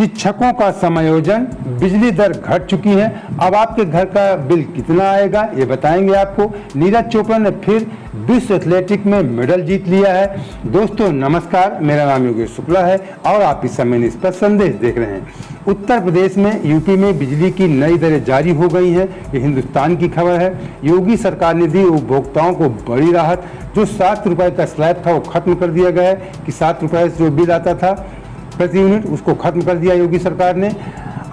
शिक्षकों का समायोजन, बिजली दर घट चुकी है। अब आपके घर का बिल कितना आएगा ये बताएंगे आपको। नीरज चोपड़ा ने फिर विश्व एथलेटिक में मेडल जीत लिया है। दोस्तों नमस्कार, मेरा नाम योगेश शुक्ला है और आप इस समय न्यूज़ पर संदेश देख रहे हैं। उत्तर प्रदेश में यूपी में बिजली की नई दरें जारी हो गई हैं। ये हिंदुस्तान की खबर है। योगी सरकार ने दी उपभोक्ताओं को बड़ी राहत। जो 7 रुपए का स्लैब था वो खत्म कर दिया गया है कि 7 रुपए से जो बिल आता था प्रति यूनिट उसको खत्म कर दिया योगी सरकार ने।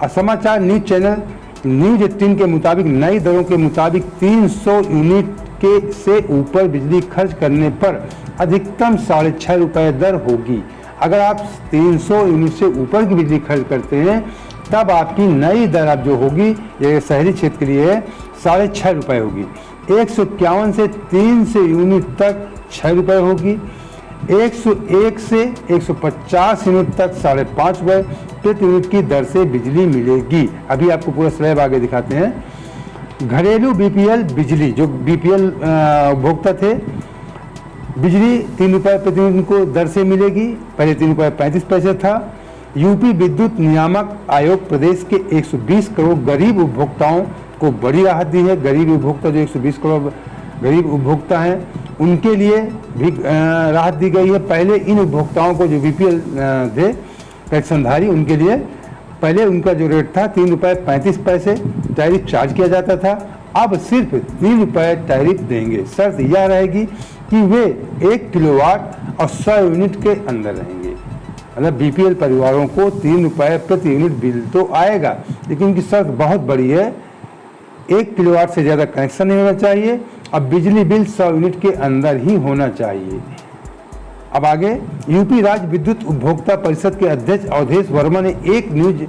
समाचार न्यूज चैनल न्यूज 18 के मुताबिक नई दरों के मुताबिक 300 यूनिट के से ऊपर बिजली खर्च करने पर अधिकतम 6.5 रुपये दर होगी। अगर आप 300 यूनिट से ऊपर की बिजली खर्च करते हैं तब आपकी नई दर अब जो होगी ये शहरी क्षेत्र के लिए 6.5 रुपये होगी। 151 से 300 यूनिट तक 6 रुपये होगी। 101 से 150 यूनिट तक 5.5 रुपये प्रति यूनिट की दर से बिजली मिलेगी। अभी आपको पूरा स्लैब आगे दिखाते हैं। घरेलू बीपीएल बिजली, जो बीपीएल उपभोक्ता थे, बिजली 3 रुपये प्रति यूनिट को दर से मिलेगी। पहले 3 रुपये 35 पैसे था। यूपी विद्युत नियामक आयोग प्रदेश के 120 करोड़ गरीब उपभोक्ताओं को बड़ी राहत दी है। गरीब उपभोक्ता जो 120 करोड़ गरीब उपभोक्ता हैं उनके लिए भी राहत दी गई है। पहले इन उपभोक्ताओं को जो बीपीएल थे पेंशनधारी उनके लिए पहले उनका जो रेट था 3 रुपये 35 पैसे टैरिफ चार्ज किया जाता था। अब सिर्फ 3 रुपये टैरिफ देंगे। शर्त यह रहेगी कि वे 1 किलोवाट और 100 यूनिट के अंदर रहेंगे। मतलब बीपीएल परिवारों को 3 रुपये प्रति यूनिट बिल तो आएगा, लेकिन उनकी शर्त बहुत बड़ी है। 1 किलोवाट से ज़्यादा कनेक्शन नहीं होना चाहिए। अब बिजली बिल 100 यूनिट के अंदर ही होना चाहिए। अब आगे यूपी राज्य विद्युत उपभोक्ता परिषद के अध्यक्ष अवधेश वर्मा ने एक न्यूज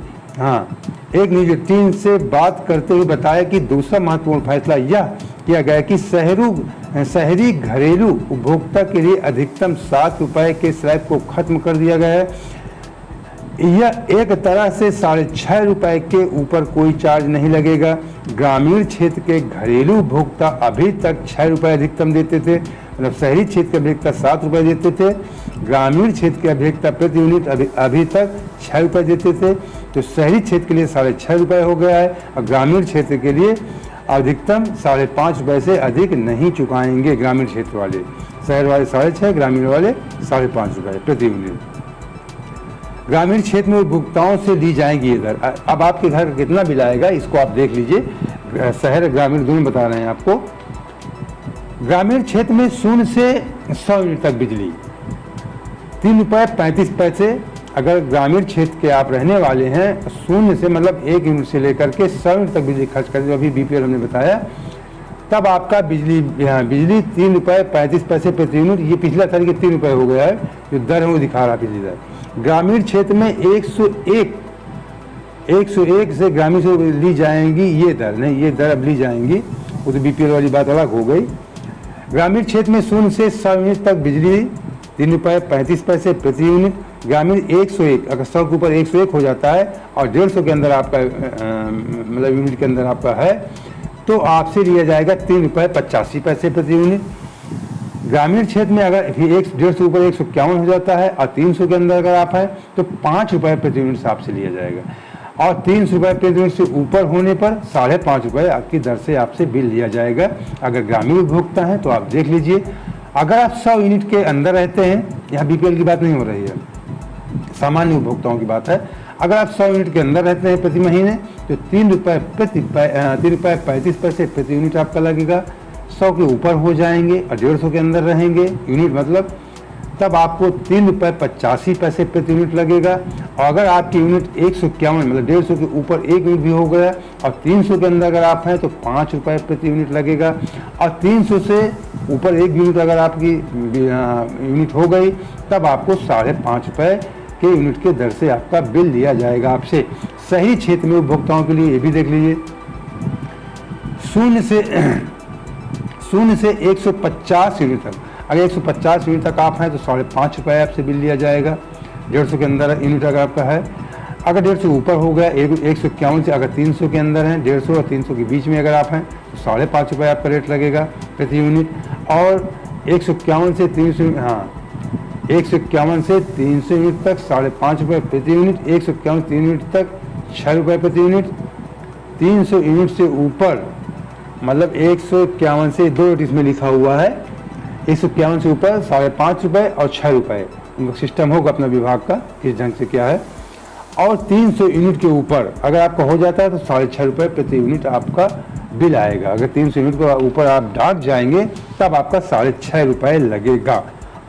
18 से बात करते हुए बताया कि दूसरा महत्वपूर्ण फैसला यह किया गया कि शहरी घरेलू उपभोक्ता के लिए अधिकतम 7 रुपये के स्लैब को खत्म कर दिया गया है। यह एक तरह से 6.5 रुपये के ऊपर कोई चार्ज नहीं लगेगा। ग्रामीण क्षेत्र के घरेलू उपभोक्ता अभी तक 6 रुपये अधिकतम देते थे। मतलब शहरी क्षेत्र के अभियंता 7 रुपये देते थे, ग्रामीण क्षेत्र के अभियंता प्रति यूनिट अभी तक 6 रुपये देते थे। तो शहरी क्षेत्र के लिए 6.5 रुपये हो गया है और ग्रामीण क्षेत्र के लिए अधिकतम 5.5 रुपये से अधिक नहीं चुकाएंगे ग्रामीण क्षेत्र वाले। शहर वाले 6.5, ग्रामीण वाले 5.5 रुपये प्रति यूनिट। ग्रामीण क्षेत्र में उपभोक्ताओं से ली जाएगी ये दर। अब आपके घर कितना बिल आएगा इसको आप देख लीजिए। शहर ग्रामीण दोनों बता रहे हैं आपको। ग्रामीण क्षेत्र में 0 से 100 यूनिट तक बिजली 3 रुपये 35 पैसे। अगर ग्रामीण क्षेत्र के आप रहने वाले हैं 0 से मतलब 1 यूनिट से लेकर के 100 यूनिट तक बिजली खर्च करते, अभी बीपीएल हमने बताया, तब आपका बिजली 3 रुपये 35 पैसे प्रति यूनिट, ये पिछला था कि 3 रुपये हो गया है, जो दर है वो दिखा रहा है बिजली दर। ग्रामीण क्षेत्र में 101 से ग्रामीण से ली जाएंगी ये दर, नहीं ये दर अब ली जाएंगी, वो तो बीपीएल वाली बात अलग हो गई। ग्रामीण क्षेत्र में 0 से 100 यूनिट तक बिजली 3 रुपये 35 पैसे प्रति यूनिट। ग्रामीण 101, अगर 100 के ऊपर 101 हो जाता है और 150 के अंदर आपका मतलब यूनिट के अंदर आपका है तो आपसे लिया जाएगा 3 रुपये 85 पैसे प्रति यूनिट। ग्रामीण क्षेत्र में अगर 150 के ऊपर 151 हो जाता है और 300 के अंदर अगर आप हैं तो 5 रुपये प्रति यूनिट से आपसे लिया जाएगा और 300 रुपये प्रति यूनिट से ऊपर होने पर 5.5 रुपये आपकी दर से आपसे बिल लिया जाएगा। अगर ग्रामीण उपभोक्ता हैं तो आप देख लीजिए। अगर आप 100 यूनिट के अंदर रहते हैं, यहाँ बीपीएल की बात नहीं हो रही है, सामान्य उपभोक्ताओं की बात है। अगर आप 100 यूनिट के अंदर रहते हैं प्रति महीने तो 3 रुपये 35 पैसे प्रति यूनिट आपका लगेगा। 100 के ऊपर हो जाएंगे और 150 के अंदर रहेंगे यूनिट मतलब, तब आपको 3 रुपये 85 पैसे प्रति यूनिट लगेगा। और अगर आपकी यूनिट 151 मतलब 150 के ऊपर 1 यूनिट भी हो गया और 300 के अंदर अगर आप हैं तो 5 रुपये प्रति यूनिट लगेगा। और 300 से ऊपर 1 यूनिट अगर आपकी यूनिट हो गई तब आपको 5.5 रुपये के यूनिट के दर से आपका बिल लिया जाएगा आपसे। शहरी क्षेत्र में उपभोक्ताओं के लिए ये भी देख लीजिए। 0 से 150 यूनिट तक, अगर 150 यूनिट तक आप हैं तो 5.5 रुपये आपसे बिल लिया जाएगा। 150 के अंदर यूनिट अगर आपका है, अगर 150 ऊपर हो गया 151 से, अगर 300 के अंदर हैं 150 और 300 के बीच में अगर आप हैं तो 5.5 रुपये आपका रेट लगेगा प्रति यूनिट। और 151 से 300 151 से 300 यूनिट तक 5.5 रुपये प्रति यूनिट, 151 3 यूनिट तक 6 रुपये प्रति यूनिट, 300 यूनिट से ऊपर मतलब 151 से 2 यूनिट इसमें लिखा हुआ है, 151 से ऊपर 5.5 रुपये और 6 रुपये उनका सिस्टम होगा अपना विभाग का किस ढंग से क्या है। और 300 यूनिट के ऊपर अगर आपका हो जाता है तो 6.5 रुपये प्रति यूनिट आपका बिल आएगा। अगर 300 यूनिट के ऊपर आप डाक जाएंगे तब आपका 6.5 रुपये लगेगा।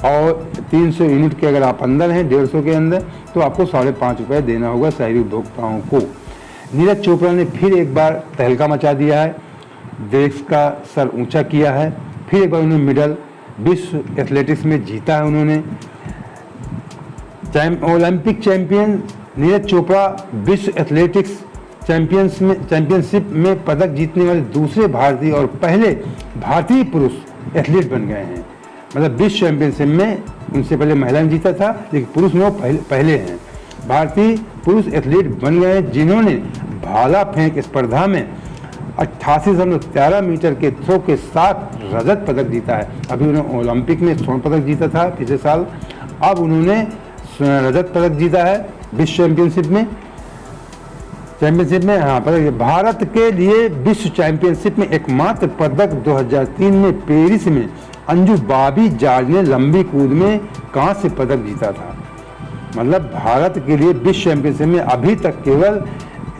और 300 यूनिट के अगर आप अंदर हैं 150 के अंदर तो आपको 5.5 रुपये देना होगा शहरी उपभोक्ताओं को। नीरज चोपड़ा ने फिर एक बार तहलका मचा दिया है, देश का सर ऊंचा किया है। फिर एक बार उन्होंने मेडल विश्व एथलेटिक्स में जीता है। उन्होंने ओलंपिक चैंपियन नीरज चोपड़ा विश्व एथलेटिक्स चैंपियनशिप में पदक जीतने वाले दूसरे भारतीय और पहले भारतीय पुरुष एथलीट बन गए हैं। मतलब विश्व चैंपियनशिप में उनसे पहले महिला ने जीता था, लेकिन पुरुष में वो पहले हैं। भारतीय पुरुष एथलीट बन गए हैं जिन्होंने भाला फेंक स्पर्धा में 88.13 मीटर के थ्रो के साथ रजत पदक जीता है। अभी उन्होंने ओलंपिक में स्वर्ण पदक जीता था पिछले साल, अब उन्होंने रजत पदक जीता है विश्व चैंपियनशिप में। हाँ, पदक भारत के लिए विश्व चैंपियनशिप में एकमात्र पदक 2003 में पेरिस में अंजू बाबी जॉर्ज ने लंबी कूद में कांस्य पदक जीता था। मतलब भारत के लिए विश्व चैंपियनशिप में अभी तक केवल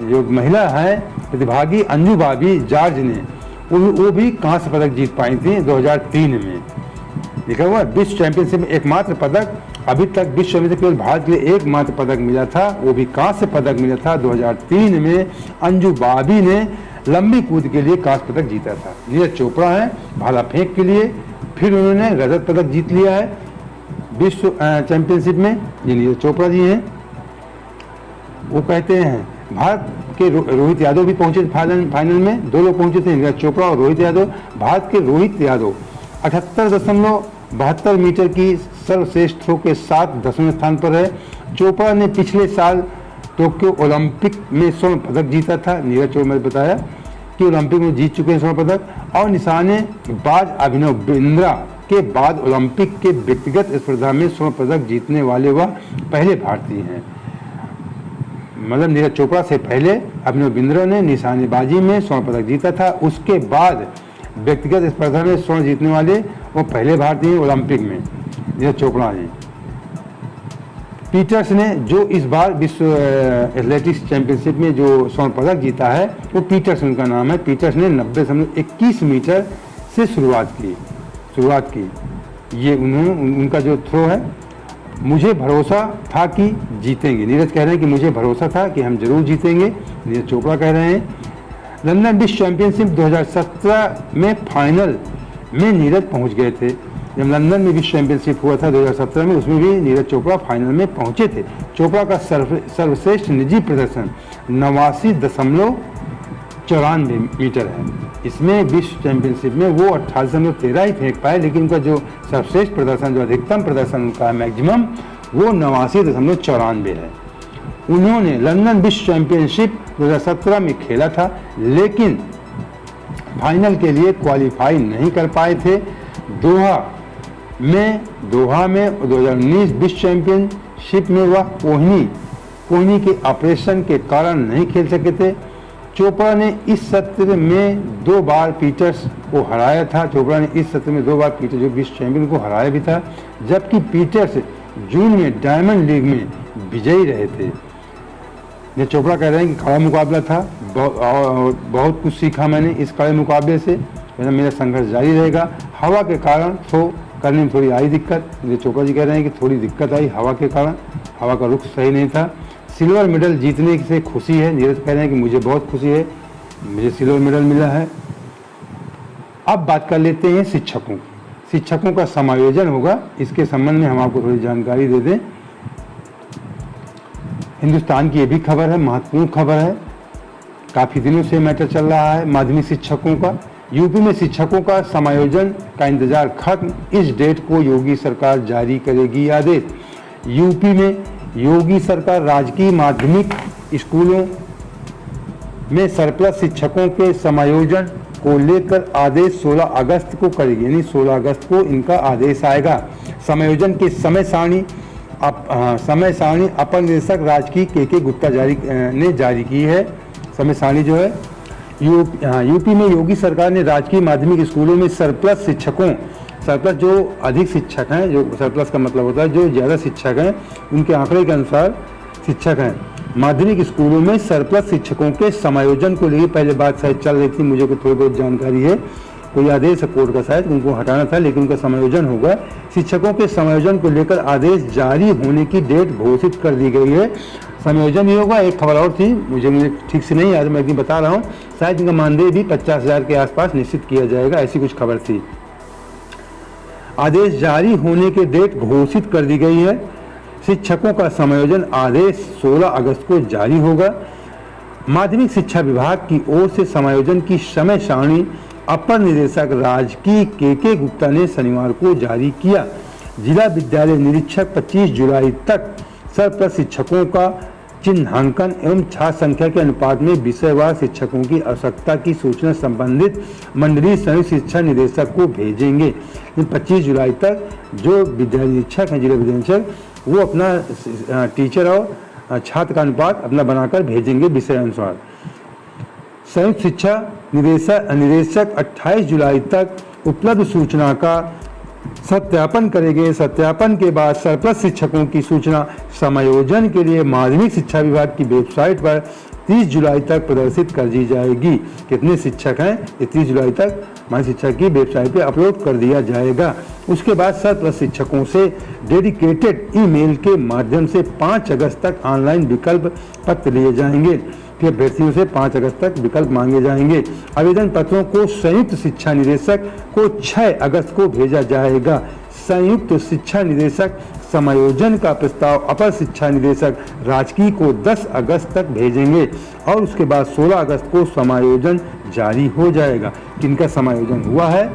जो महिला है प्रतिभागी अंजू बाबी जॉर्ज ने वो भी कांस्य पदक जीत पाई थी 2003 में। लिखा हुआ विश्व चैंपियनशिप में एकमात्र पदक, अभी तक विश्व में केवल भारत के लिए एकमात्र पदक मिला था, वो भी कांस्य पदक मिला था 2003 में। अंजू बाबी ने लंबी कूद के लिए कांस्य पदक जीता था। नीरज चोपड़ा है भाला फेंक के लिए, फिर उन्होंने रजत पदक जीत लिया है विश्व चैंपियनशिप में। ये नीरज चोपड़ा जी हैं। वो कहते हैं भारत के रोहित यादव भी पहुंचे फाइनल में, 2 लोग पहुंचे थे, नीरज चोपड़ा और रोहित यादव। भारत के रोहित यादव 78.72 मीटर की सर्वश्रेष्ठ थ्रो के साथ 10वें स्थान पर है। चोपड़ा ने पिछले साल टोक्यो ओलंपिक में स्वर्ण पदक जीता था। नीरज चोपड़ा ने बताया कि ओलंपिक में जीत चुके हैं स्वर्ण पदक। और निशानेबाज अभिनव बिंद्रा के बाद ओलंपिक के व्यक्तिगत स्पर्धा में स्वर्ण पदक जीतने वाले वह पहले भारतीय हैं। मतलब नीरज चोपड़ा से पहले अभिनव बिंद्रा ने निशानेबाजी में स्वर्ण पदक जीता था, उसके बाद व्यक्तिगत स्पर्धा में स्वर्ण जीतने वाले वो पहले भारतीय ओलंपिक में नीरज चोपड़ा हैं। पीटर्स ने जो इस बार विश्व एथलेटिक्स चैंपियनशिप में जो स्वर्ण पदक जीता है वो पीटर्स उनका नाम है। पीटर्स ने 90.21 मीटर से शुरुआत की। ये उनका जो थ्रो है, मुझे भरोसा था कि जीतेंगे। नीरज कह रहे हैं कि मुझे भरोसा था कि हम जरूर जीतेंगे, नीरज चोपड़ा कह रहे हैं। लंदन विश्व चैंपियनशिप 2017 में फाइनल में नीरज पहुंच गए थे। जब लंदन में विश्व चैंपियनशिप हुआ था 2017 में, उसमें भी नीरज चोपड़ा फाइनल में पहुंचे थे। चोपड़ा का सर्वश्रेष्ठ निजी प्रदर्शन 89.94 मीटर है। इसमें विश्व चैंपियनशिप में वो 88.13 ही फेंक पाए, लेकिन उनका जो सर्वश्रेष्ठ प्रदर्शन, जो अधिकतम प्रदर्शन उनका मैक्सिमम, वो 89.94 है। उन्होंने लंदन विश्व चैंपियनशिप 2017 में खेला था, लेकिन फाइनल के लिए क्वालिफाई नहीं कर पाए थे। दोहा में 2019 विश्व चैंपियनशिप में वह कोहनी के ऑपरेशन के कारण नहीं खेल सके थे। चोपड़ा ने इस सत्र में 2 बार पीटर्स को हराया था। चोपड़ा ने इस सत्र में 2 बार पीटर्स जो विश्व चैंपियन को हराया भी था, जबकि पीटर्स जून में डायमंड लीग में विजयी रहे थे। ये चोपड़ा कह रहे हैं कि कड़ा मुकाबला था और बहुत कुछ सीखा मैंने इस कड़े मुकाबले से, मेरा संघर्ष जारी रहेगा। हवा के कारण थ्रो करने में थोड़ी आई दिक्कत। ये चोपड़ा जी कह रहे हैं कि थोड़ी दिक्कत आई हवा के कारण, हवा का रुख सही नहीं था। सिल्वर मेडल जीतने से खुशी है। नीरज कह रहे हैं कि मुझे बहुत खुशी है, मुझे सिल्वर मेडल मिला है। अब बात कर लेते हैं शिक्षकों की। शिक्षकों का समायोजन होगा, इसके संबंध में हम आपको थोड़ी जानकारी दे दें। हिंदुस्तान की ये भी खबर है, महत्वपूर्ण खबर है, काफ़ी दिनों से मैटर चल रहा है माध्यमिक शिक्षकों का। यूपी में शिक्षकों का समायोजन का इंतजार खत्म, इस डेट को योगी सरकार जारी करेगी आदेश। यूपी में योगी सरकार राजकीय माध्यमिक स्कूलों में सरप्लस शिक्षकों के समायोजन को लेकर आदेश 16 अगस्त को करेगी, यानी 16 अगस्त को इनका आदेश आएगा। समायोजन की समय सारणी अपर निदेशक राजकीय के गुप्ता ने जारी की है। समय सारणी जो है यूपी में योगी सरकार ने राजकीय माध्यमिक स्कूलों में सरप्लस शिक्षकों, सरप्लस जो अधिक शिक्षक हैं, जो सरप्लस का मतलब होता है जो ज़्यादा शिक्षक हैं, उनके आंकड़े के अनुसार शिक्षक हैं, माध्यमिक स्कूलों में सरप्लस शिक्षकों के समायोजन को लेकर पहले बात शायद चल रही थी, मुझे थोड़ी बहुत जानकारी है, कोई आदेश है कोर्ट का शायद उनको हटाना था, लेकिन उनका समायोजन होगा। शिक्षकों के समायोजन को लेकर आदेश जारी होने की डेट घोषित कर दी गई है। समायोजन ही होगा। एक खबर और थी, मुझे ठीक से नहीं याद, मैं एक बता रहा हूँ, शायद इनका मानदेय भी 50,000 के आसपास निश्चित किया जाएगा, ऐसी कुछ खबर थी। आदेश जारी होने के डेट घोषित कर दी गई है। शिक्षकों का समायोजन आदेश 16 अगस्त को जारी होगा। माध्यमिक शिक्षा विभाग की ओर से समायोजन की समय सारणी अपर निदेशक राजकीय के गुप्ता ने शनिवार को जारी किया। जिला विद्यालय निरीक्षक 25 जुलाई तक सरप्लस शिक्षकों का चिन्हांकन एवं छात्र संख्या के अनुपात में विषयवार शिक्षकों की आवश्यकता की सूचना संबंधित मंडलीय संयुक्त शिक्षा निदेशक को भेजेंगे। 25 जुलाई तक जो विद्यालय निरीक्षक हैं, जिला विद्यालय निरीक्षक, वो अपना टीचर और छात्र का अनुपात अपना बनाकर भेजेंगे विषय अनुसार। संयुक्त शिक्षा निदेशक 28 जुलाई तक उपलब्ध सूचना का सत्यापन करेंगे। सत्यापन के बाद सरप्लस शिक्षकों की सूचना समायोजन के लिए माध्यमिक शिक्षा विभाग की वेबसाइट पर 30 जुलाई तक प्रदर्शित कर दी जाएगी। कितने शिक्षक हैं ये 30 जुलाई तक माध्यमिक शिक्षा की वेबसाइट पर अपलोड कर दिया जाएगा। उसके बाद सरप्लस शिक्षकों से डेडिकेटेड ईमेल के माध्यम से 5 अगस्त तक ऑनलाइन विकल्प पत्र लिए जाएंगे। फिर अभ्यर्थियों से 5 अगस्त तक विकल्प मांगे जाएंगे। आवेदन पत्रों को संयुक्त शिक्षा निदेशक को 6 अगस्त को भेजा जाएगा। संयुक्त शिक्षा निदेशक समायोजन का प्रस्ताव अपर शिक्षा निदेशक राजकीय को 10 अगस्त तक भेजेंगे और उसके बाद 16 अगस्त को समायोजन जारी हो जाएगा। किनका समायोजन हुआ है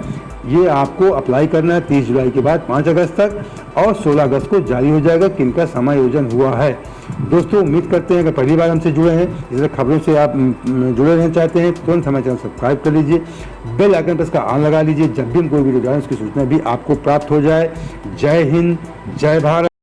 ये आपको अप्लाई करना है 30 जुलाई के बाद 5 अगस्त तक, और 16 अगस्त को जारी हो जाएगा किनका समायोजन हुआ है। दोस्तों उम्मीद करते हैं कि पहली बार हमसे जुड़े हैं, इस तरह खबरों से आप जुड़े रहना चाहते हैं, तुरंत हमारे चैनल सब्सक्राइब कर लीजिए, बेल आइकन पर इसका ऑन लगा लीजिए, जब भी हम कोई वीडियो डालें उसकी सूचना भी आपको प्राप्त हो जाए। जय हिंद, जय भारत।